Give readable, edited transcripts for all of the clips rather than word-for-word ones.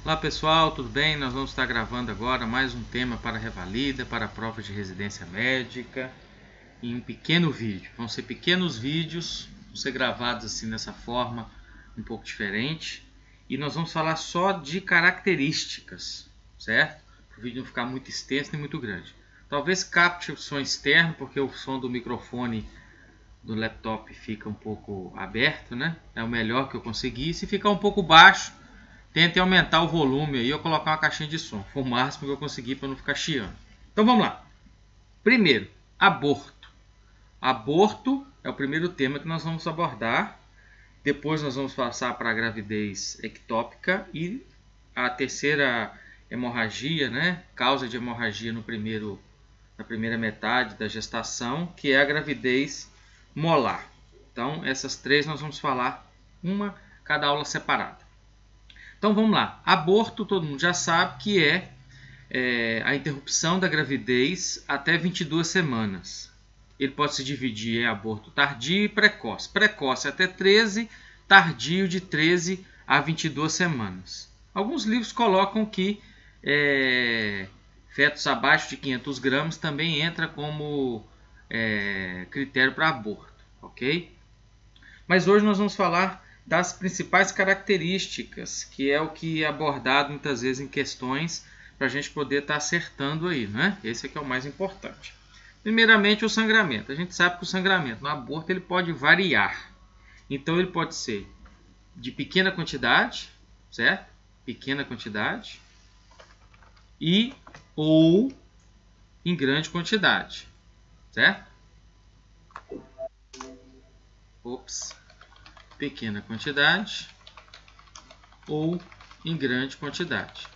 Olá pessoal, tudo bem? Nós vamos estar gravando agora mais um tema para revalida, para a prova de residência médica, em um pequeno vídeo. Vão ser pequenos vídeos, vão ser gravados assim nessa forma um pouco diferente. E nós vamos falar só de características, certo? Para o vídeo não ficar muito extenso nem muito grande. Talvez capte o som externo, porque o som do microfone do laptop fica um pouco aberto, né? É o melhor que eu consegui. Se ficar um pouco baixo, tente aumentar o volume aí ou colocar uma caixinha de som. Foi o máximo que eu consegui para não ficar chiando. Então vamos lá. Primeiro, aborto. Aborto é o primeiro tema que nós vamos abordar. Depois nós vamos passar para a gravidez ectópica e a terceira hemorragia, né? Causa de hemorragia na primeira metade da gestação, que é a gravidez molar. Então essas três nós vamos falar uma cada aula separada. Então vamos lá, aborto todo mundo já sabe que é a interrupção da gravidez até 22 semanas. Ele pode se dividir em aborto tardio e precoce. Precoce até 13, tardio de 13 a 22 semanas. Alguns livros colocam que fetos abaixo de 500 gramas também entra como critério para aborto, ok? Mas hoje nós vamos falar das principais características, que é o que é abordado muitas vezes em questões para a gente poder estar acertando aí, né? Esse aqui é o mais importante. Primeiramente, o sangramento. A gente sabe que o sangramento no aborto ele pode variar. Então ele pode ser de pequena quantidade, certo? Pequena quantidade e ou em grande quantidade, certo? Ops. Pequena quantidade ou em grande quantidade.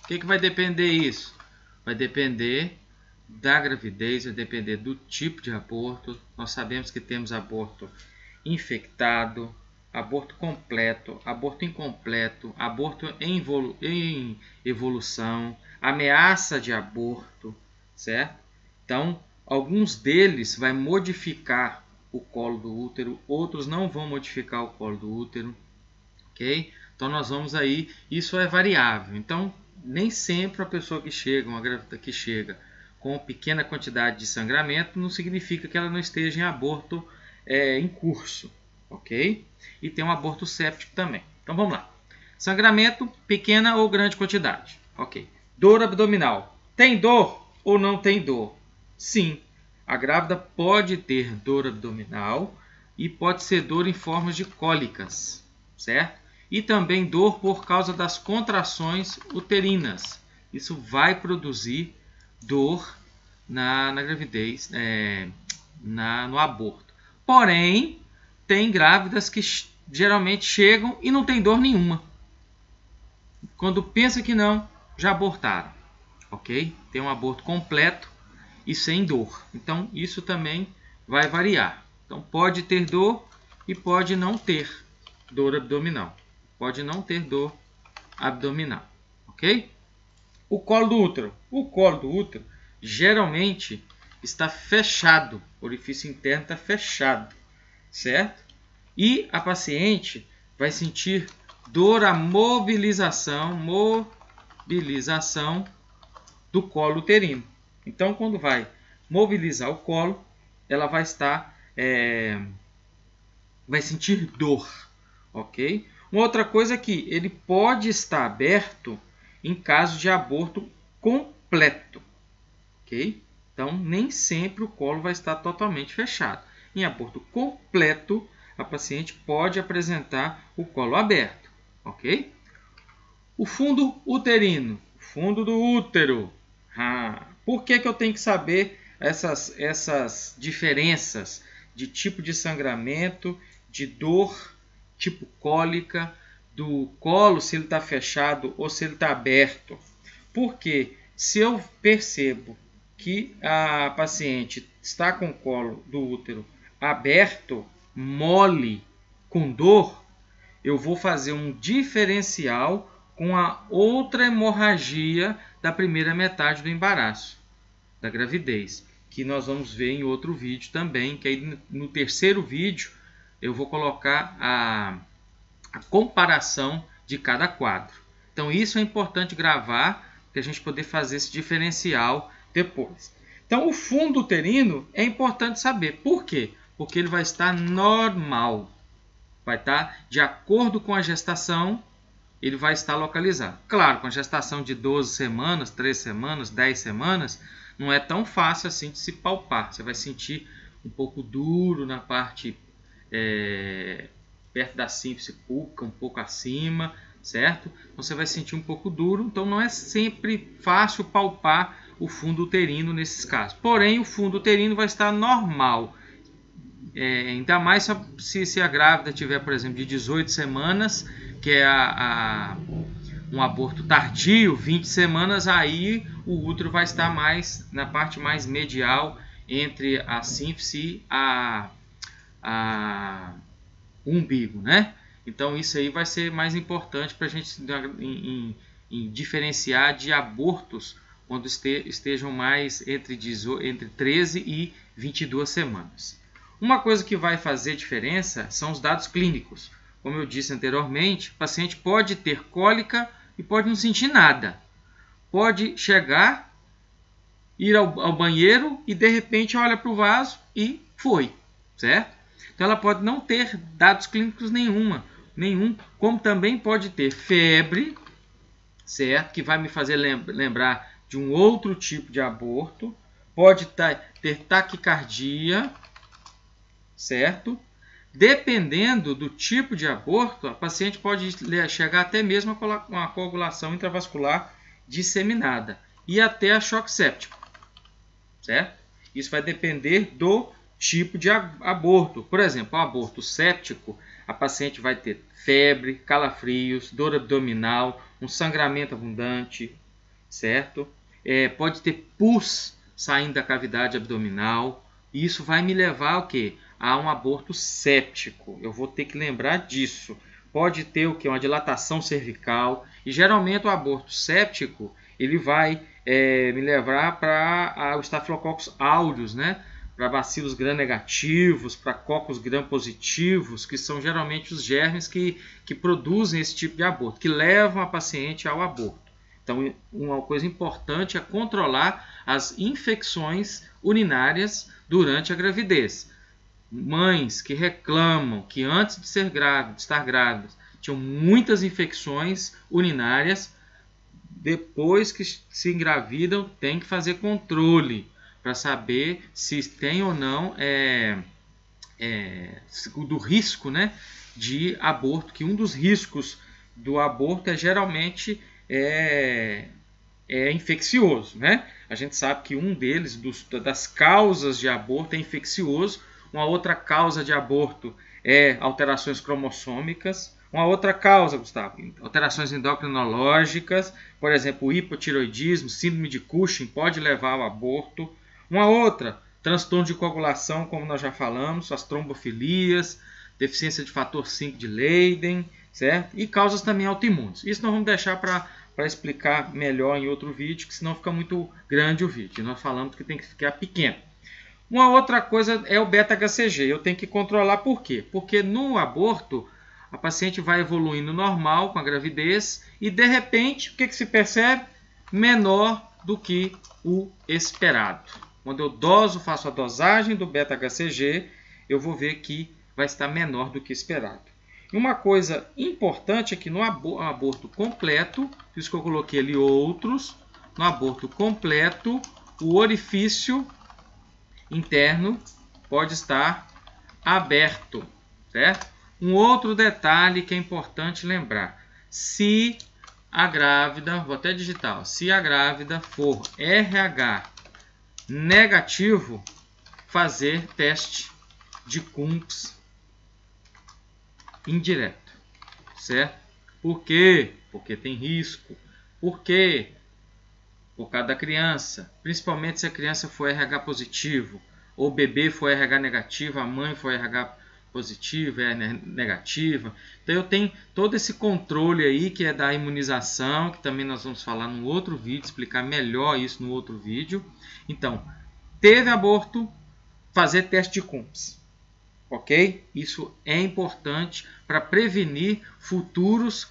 O que vai depender isso? Vai depender da gravidez, vai depender do tipo de aborto. Nós sabemos que temos aborto infectado, aborto completo, aborto incompleto, aborto em evolução, ameaça de aborto, certo? Então, alguns deles vai modificar o colo do útero, outros não vão modificar o colo do útero, ok? Então nós vamos aí, isso é variável. Então nem sempre a pessoa que chega, uma grávida que chega com pequena quantidade de sangramento, não significa que ela não esteja em aborto em curso, ok? E tem um aborto séptico também. Então vamos lá. Sangramento, pequena ou grande quantidade, ok? Dor abdominal, tem dor ou não tem dor? Sim. A grávida pode ter dor abdominal e pode ser dor em formas de cólicas, certo? E também dor por causa das contrações uterinas. Isso vai produzir dor na gravidez, no aborto. Porém, tem grávidas que geralmente chegam e não tem dor nenhuma. Quando pensa que não, já abortaram, ok? Tem um aborto completo e sem dor. Então, isso também vai variar. Então, pode ter dor e pode não ter dor abdominal. Pode não ter dor abdominal, ok? O colo do útero. O colo do útero geralmente está fechado. O orifício interno está fechado, certo? E a paciente vai sentir dor à mobilização do colo uterino. Então, quando vai mobilizar o colo, ela vai vai sentir dor, ok? Uma outra coisa é que ele pode estar aberto em caso de aborto completo, ok? Então, nem sempre o colo vai estar totalmente fechado. Em aborto completo, a paciente pode apresentar o colo aberto, ok? O fundo uterino, fundo do útero. Por que eu tenho que saber essas diferenças de tipo de sangramento, de dor, tipo cólica, do colo, se ele está fechado ou se ele está aberto? Porque se eu percebo que a paciente está com o colo do útero aberto, mole, com dor, eu vou fazer um diferencial com a outra hemorragia da primeira metade do embaraço, da gravidez, que nós vamos ver em outro vídeo também, que aí no terceiro vídeo eu vou colocar a comparação de cada quadro. Então isso é importante gravar para a gente poder fazer esse diferencial depois. Então o fundo uterino é importante saber. Por quê? Porque ele vai estar normal. Vai estar de acordo com a gestação, ele vai estar localizado. Claro, com a gestação de 12 semanas, 3 semanas, 10 semanas, não é tão fácil assim de se palpar. Você vai sentir um pouco duro na parte perto da sínfise púbica, um pouco acima, certo? Então você vai sentir um pouco duro, então não é sempre fácil palpar o fundo uterino nesses casos. Porém, o fundo uterino vai estar normal. Ainda mais se a grávida tiver, por exemplo, de 18 semanas, que é um aborto tardio, 20 semanas, aí o útero vai estar mais na parte mais medial entre a sínfise e o umbigo, né? Então isso aí vai ser mais importante para a gente em diferenciar de abortos quando estejam mais entre 13 e 22 semanas. Uma coisa que vai fazer diferença são os dados clínicos. Como eu disse anteriormente, o paciente pode ter cólica e pode não sentir nada. Pode chegar, ir ao banheiro e de repente olha para o vaso e foi, certo? Então ela pode não ter dados clínicos nenhum, como também pode ter febre, certo? Que vai me fazer lembrar de um outro tipo de aborto. Pode ter taquicardia, certo? Dependendo do tipo de aborto, a paciente pode chegar até mesmo a uma coagulação intravascular disseminada e até a choque séptico, certo? Isso vai depender do tipo de aborto. Por exemplo, o aborto séptico, a paciente vai ter febre, calafrios, dor abdominal, um sangramento abundante, certo? Pode ter pus saindo da cavidade abdominal. E isso vai me levar ao quê? A um aborto séptico. Eu vou ter que lembrar disso. Pode ter o quê? Uma dilatação cervical. E geralmente o aborto séptico ele vai me levar para o Staphylococcus aureus, né? Para bacilos gram-negativos, para cocos gram-positivos, que são geralmente os germes que produzem esse tipo de aborto, que levam a paciente ao aborto. Então, uma coisa importante é controlar as infecções urinárias durante a gravidez. Mães que reclamam que antes de estar grávidas, tinham muitas infecções urinárias, depois que se engravidam, tem que fazer controle para saber se tem ou não do risco, né, de aborto, que um dos riscos do aborto geralmente infeccioso, né? A gente sabe que um deles, das causas de aborto, é infeccioso. Uma outra causa de aborto é alterações cromossômicas. Uma outra causa, Gustavo, alterações endocrinológicas, por exemplo, o hipotireoidismo, síndrome de Cushing pode levar ao aborto. Uma outra, transtorno de coagulação, como nós já falamos, as trombofilias, deficiência de fator 5 de Leiden, certo? E causas também autoimunes. Isso nós vamos deixar para explicar melhor em outro vídeo, que senão fica muito grande o vídeo. Nós falamos que tem que ficar pequeno. Uma outra coisa é o beta-HCG. Eu tenho que controlar por quê? Porque no aborto, a paciente vai evoluindo normal com a gravidez e, de repente, o que se percebe? Menor do que o esperado. Quando eu faço a dosagem do beta-HCG, eu vou ver que vai estar menor do que esperado. E uma coisa importante é que no aborto completo, por isso que eu coloquei ali outros, no aborto completo, o orifício interno pode estar aberto, certo? Um outro detalhe que é importante lembrar, se a grávida, vou até digitar, se a grávida for RH negativo, fazer teste de Coombs indireto, certo? Por quê? Porque tem risco. Por quê? Por causa da criança, principalmente se a criança for RH positivo, ou o bebê for RH negativo, a mãe for RH positiva, negativa. Então eu tenho todo esse controle aí que é da imunização, que também nós vamos falar num outro vídeo, explicar melhor isso no outro vídeo. Então, teve aborto, fazer teste de Coombs. Ok? Isso é importante para prevenir futuras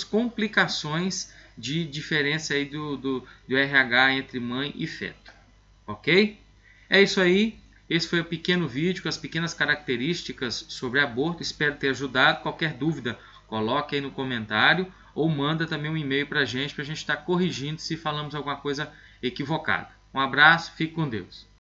complicações de diferença aí do RH entre mãe e feto. Ok? É isso aí. Esse foi o pequeno vídeo com as pequenas características sobre aborto. Espero ter ajudado. Qualquer dúvida, coloque aí no comentário ou manda também um e-mail para a gente estar corrigindo se falamos alguma coisa equivocada. Um abraço, fique com Deus.